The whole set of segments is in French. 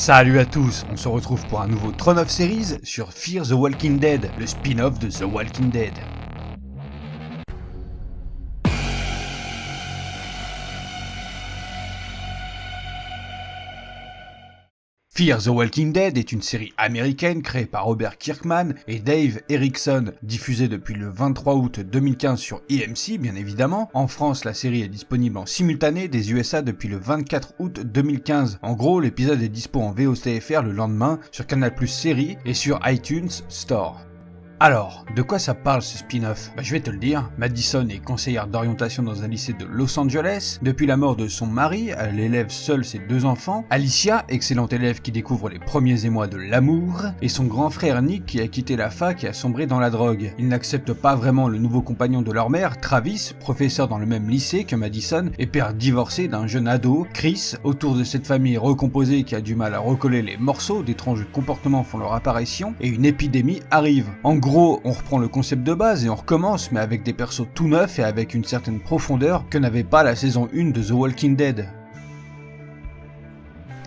Salut à tous, on se retrouve pour un nouveau Throne of Series sur Fear the Walking Dead, le spin-off de The Walking Dead. Fear the Walking Dead est une série américaine créée par Robert Kirkman et Dave Erickson, diffusée depuis le 23 août 2015 sur EMC bien évidemment. En France, la série est disponible en simultané des USA depuis le 24 août 2015. En gros, l'épisode est dispo en VOSTFR le lendemain sur Canal+ Série et sur iTunes Store. Alors, de quoi ça parle ce spin-off ? Je vais te le dire, Madison est conseillère d'orientation dans un lycée de Los Angeles. Depuis la mort de son mari, elle élève seule ses 2 enfants. Alicia, excellente élève qui découvre les premiers émois de l'amour. Et son grand frère Nick qui a quitté la fac et a sombré dans la drogue. Ils n'acceptent pas vraiment le nouveau compagnon de leur mère, Travis, professeur dans le même lycée que Madison, et père divorcé d'un jeune ado, Chris. Autour de cette famille recomposée qui a du mal à recoller les morceaux, d'étranges comportements font leur apparition et une épidémie arrive. En gros, on reprend le concept de base et on recommence, mais avec des persos tout neufs et avec une certaine profondeur que n'avait pas la saison 1 de The Walking Dead.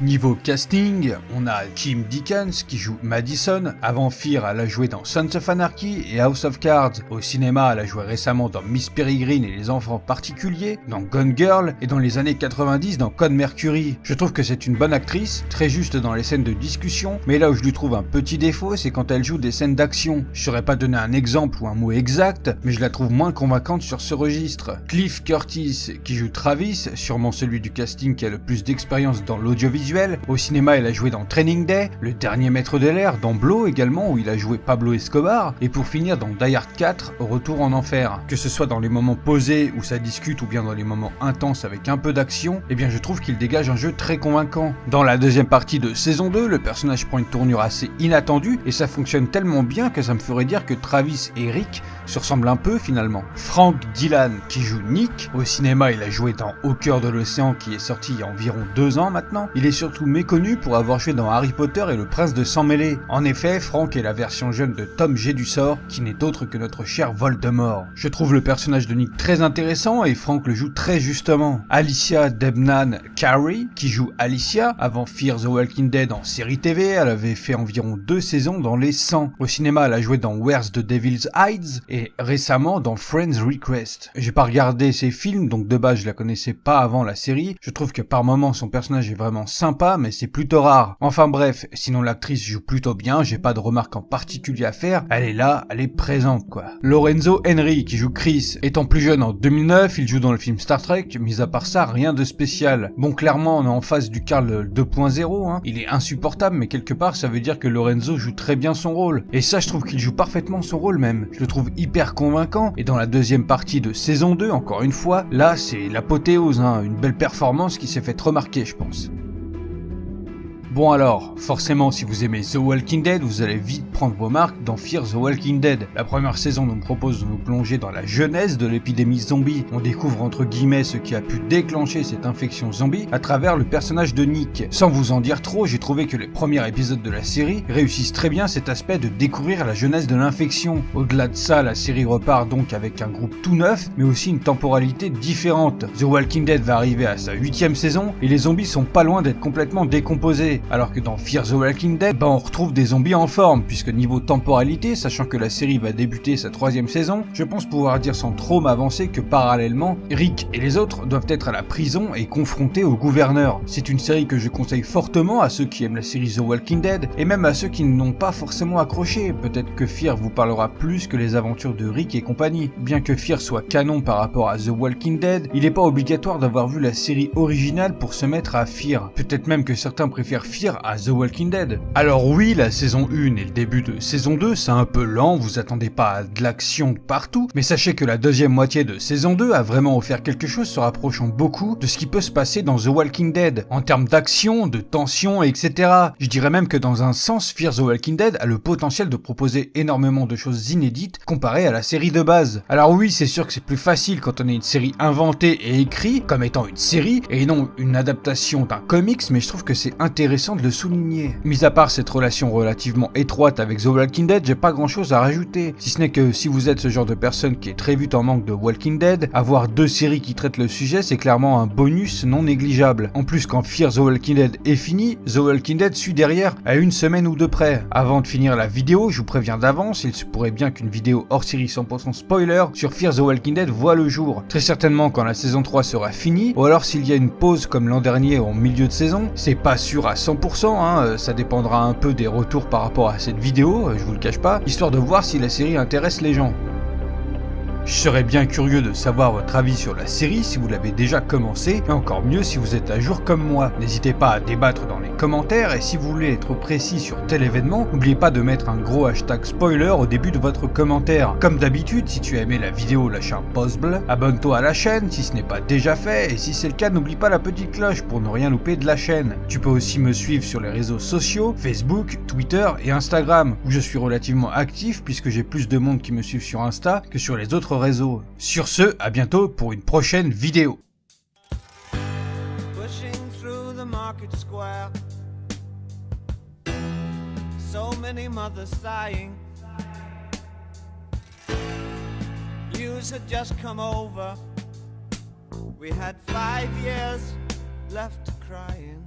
Niveau casting, on a Kim Dickens qui joue Madison. Avant Fear, elle a joué dans Sons of Anarchy et House of Cards. Au cinéma, elle a joué récemment dans Miss Peregrine et les enfants particuliers, dans Gone Girl et dans les années 90 dans Code Mercury. Je trouve que c'est une bonne actrice, très juste dans les scènes de discussion, mais là où je lui trouve un petit défaut, c'est quand elle joue des scènes d'action. Je saurais pas donner un exemple ou un mot exact, mais je la trouve moins convaincante sur ce registre. Cliff Curtis qui joue Travis, sûrement celui du casting qui a le plus d'expérience dans l'audiovisuel. Au cinéma, elle a joué dans Training Day, Le Dernier Maître de l'air, dans Blow également, où il a joué Pablo Escobar, et pour finir dans Die Hard 4, Retour en Enfer. Que ce soit dans les moments posés où ça discute ou bien dans les moments intenses avec un peu d'action, eh bien je trouve qu'il dégage un jeu très convaincant. Dans la deuxième partie de saison 2, le personnage prend une tournure assez inattendue, et ça fonctionne tellement bien que ça me ferait dire que Travis et Rick se ressemblent un peu finalement. Frank Dillon qui joue Nick, au cinéma il a joué dans Au cœur de l'océan qui est sorti il y a environ 2 ans maintenant. Il est surtout méconnu pour avoir joué dans Harry Potter et le Prince de Sang-Mêlé. En effet, Frank est la version jeune de Tom Jedusor, qui n'est autre que notre cher Voldemort. Je trouve le personnage de Nick très intéressant et Frank le joue très justement. Alicia Debnam Carey, qui joue Alicia, avant Fear the Walking Dead en série TV, elle avait fait environ 2 saisons dans Les 100. Au cinéma, elle a joué dans Where's the Devil's Hides et récemment dans Friend's Request. J'ai pas regardé ses films, donc de base je la connaissais pas avant la série. Je trouve que par moments son personnage est vraiment sympa, mais c'est plutôt rare. Enfin bref, sinon l'actrice joue plutôt bien, j'ai pas de remarques en particulier à faire, elle est là, elle est présente quoi. Lorenzo Henry qui joue Chris, étant plus jeune en 2009, il joue dans le film Star Trek, mis à part ça, rien de spécial. Bon, clairement on est en face du Carl 2.0, hein. Il est insupportable, mais quelque part ça veut dire que Lorenzo joue très bien son rôle. Et ça je trouve qu'il joue parfaitement son rôle même. Je le trouve hyper convaincant, et dans la deuxième partie de saison 2, encore une fois, là c'est l'apothéose, hein. Une belle performance qui s'est faite remarquer je pense. Bon alors, forcément si vous aimez The Walking Dead, vous allez vite prendre vos marques dans Fear the Walking Dead. La première saison nous propose de nous plonger dans la genèse de l'épidémie zombie. On découvre entre guillemets ce qui a pu déclencher cette infection zombie à travers le personnage de Nick. Sans vous en dire trop, j'ai trouvé que les premiers épisodes de la série réussissent très bien cet aspect de découvrir la genèse de l'infection. Au-delà de ça, la série repart donc avec un groupe tout neuf, mais aussi une temporalité différente. The Walking Dead va arriver à sa 8e saison et les zombies sont pas loin d'être complètement décomposés. Alors que dans Fear the Walking Dead, on retrouve des zombies en forme, puisque niveau temporalité, sachant que la série va débuter sa 3e saison, je pense pouvoir dire sans trop m'avancer que parallèlement, Rick et les autres doivent être à la prison et confrontés au gouverneur. C'est une série que je conseille fortement à ceux qui aiment la série The Walking Dead, et même à ceux qui n'ont pas forcément accroché. Peut-être que Fear vous parlera plus que les aventures de Rick et compagnie. Bien que Fear soit canon par rapport à The Walking Dead, il n'est pas obligatoire d'avoir vu la série originale pour se mettre à Fear. Peut-être même que certains préfèrent Fear à The Walking Dead. Alors oui, la saison 1 et le début de saison 2, c'est un peu lent, vous attendez pas à de l'action partout, mais sachez que la deuxième moitié de saison 2 a vraiment offert quelque chose se rapprochant beaucoup de ce qui peut se passer dans The Walking Dead, en termes d'action, de tension, etc. Je dirais même que dans un sens, Fear the Walking Dead a le potentiel de proposer énormément de choses inédites comparé à la série de base. Alors oui, c'est sûr que c'est plus facile quand on est une série inventée et écrite comme étant une série et non une adaptation d'un comics, mais je trouve que c'est intéressant intéressant de le souligner. Mis à part cette relation relativement étroite avec The Walking Dead, j'ai pas grand chose à rajouter. Si ce n'est que si vous êtes ce genre de personne qui est très vite en manque de Walking Dead, avoir 2 séries qui traitent le sujet, c'est clairement un bonus non négligeable. En plus, quand Fear the Walking Dead est fini, The Walking Dead suit derrière à 1 semaine ou 2 près. Avant de finir la vidéo, je vous préviens d'avance, il se pourrait bien qu'une vidéo hors série 100% spoiler sur Fear the Walking Dead voit le jour. Très certainement quand la saison 3 sera finie, ou alors s'il y a une pause comme l'an dernier en milieu de saison, c'est pas sûr à 100%, ça dépendra un peu des retours par rapport à cette vidéo, je vous le cache pas, histoire de voir si la série intéresse les gens. Je serais bien curieux de savoir votre avis sur la série si vous l'avez déjà commencé, et encore mieux si vous êtes à jour comme moi. N'hésitez pas à débattre dans les commentaires, et si vous voulez être précis sur tel événement, n'oubliez pas de mettre un gros hashtag spoiler au début de votre commentaire. Comme d'habitude, si tu as aimé la vidéo, lâche un pouce bleu, abonne-toi à la chaîne si ce n'est pas déjà fait, et si c'est le cas, n'oublie pas la petite cloche pour ne rien louper de la chaîne. Tu peux aussi me suivre sur les réseaux sociaux, Facebook, Twitter et Instagram, où je suis relativement actif puisque j'ai plus de monde qui me suivent sur Insta que sur les autres réseaux. Sur ce, à bientôt pour une prochaine vidéo. Pushing through the market square, so many mothers sighing. News had just come over. We had 5 years left crying.